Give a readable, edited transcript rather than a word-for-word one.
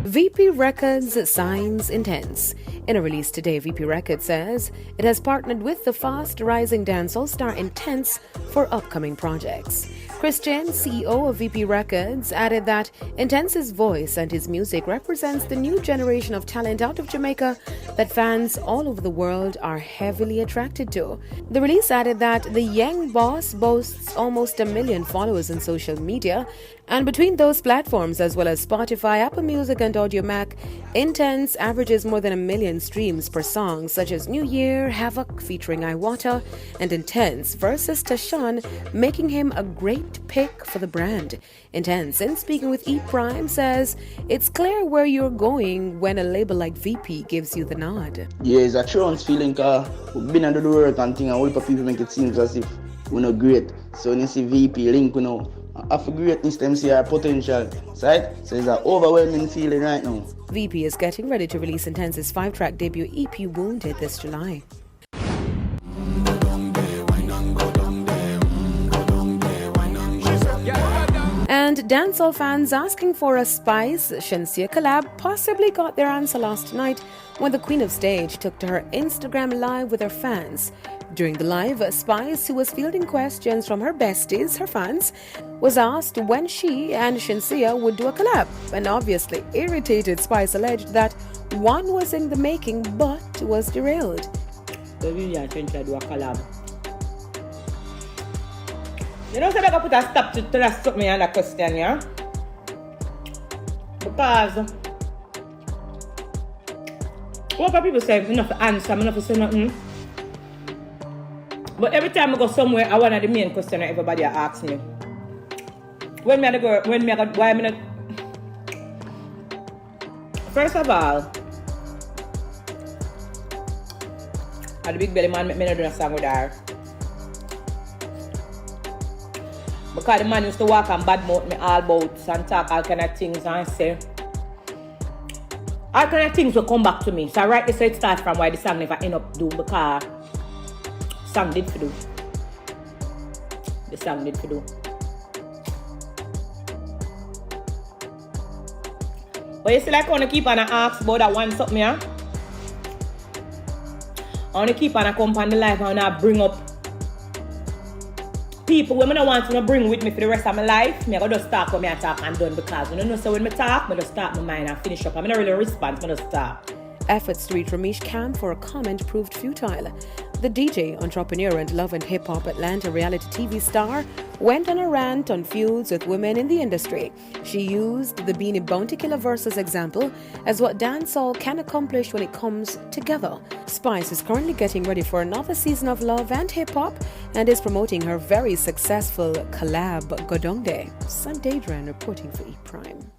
VP Records signs Intence. In a release today, VP Records says it has partnered with the fast-rising dancehall star Intence for upcoming projects. Christian, CEO of VP Records, added that Intence's voice and his music represents the new generation of talent out of Jamaica that fans all over the world are heavily attracted to. The release added that the young boss boasts almost 1 million followers on social media, and between those platforms as well as Spotify, Apple Music and Audio Mac, Intence averages more than 1 million streams per song such as New Year, Havoc featuring Iwata, and Intence versus Tashan, making him a great pick for the brand. Intence, in speaking with E! Prime, says it's clear where you're going when a label like VP gives you the nod. Yeah, it's a trance feeling because we've been under the work and thing, and all people make it seem as if we're not great. So when you see VP link, you know, after greatness, them see our potential, right? So it's an overwhelming feeling right now. VP is getting ready to release Intence's 5-track debut EP Wounded this July. And dancehall fans asking for a Spice Shenseea collab possibly got their answer last night when the Queen of Stage took to her Instagram Live with her fans. During the live, Spice, who was fielding questions from her besties, her fans, was asked when she and Shenseea would do a collab. And obviously irritated, Spice alleged that one was in the making but was derailed. So we are trying to do a collab. You know, so I put a stop to stop me on that question, yeah? Because what people say, enough to answer, enough to say nothing. But every time I go somewhere, I want the main question that everybody asks me. Why am I not? First of all, the big belly man make me not do a song with her. Because the man used to walk and badmouth me all about and talk all kind of things and say all kind of things will come back to me. So I write this so it starts from why the song never end up do, because the song did for do. The song did for do. But you see, like I want to keep on ask about that one something, yeah? I want to keep on come on the life and I bring up people when I don't want to bring with me for the rest of my life. I just talk when I talk and done, because you know, so when I talk, I just start my mind and finish up. I'm not really respond, I just talk. Efforts to reach Ramesh Camp for a comment proved futile. The DJ, entrepreneur and Love and Hip Hop Atlanta reality TV star went on a rant on feuds with women in the industry. She used the Beanie Bounty Killer versus example as what dancehall can accomplish when it comes together. Spice is currently getting ready for another season of Love and Hip Hop and is promoting her very successful collab Godong Day. Sam Dadran reporting for E! Prime.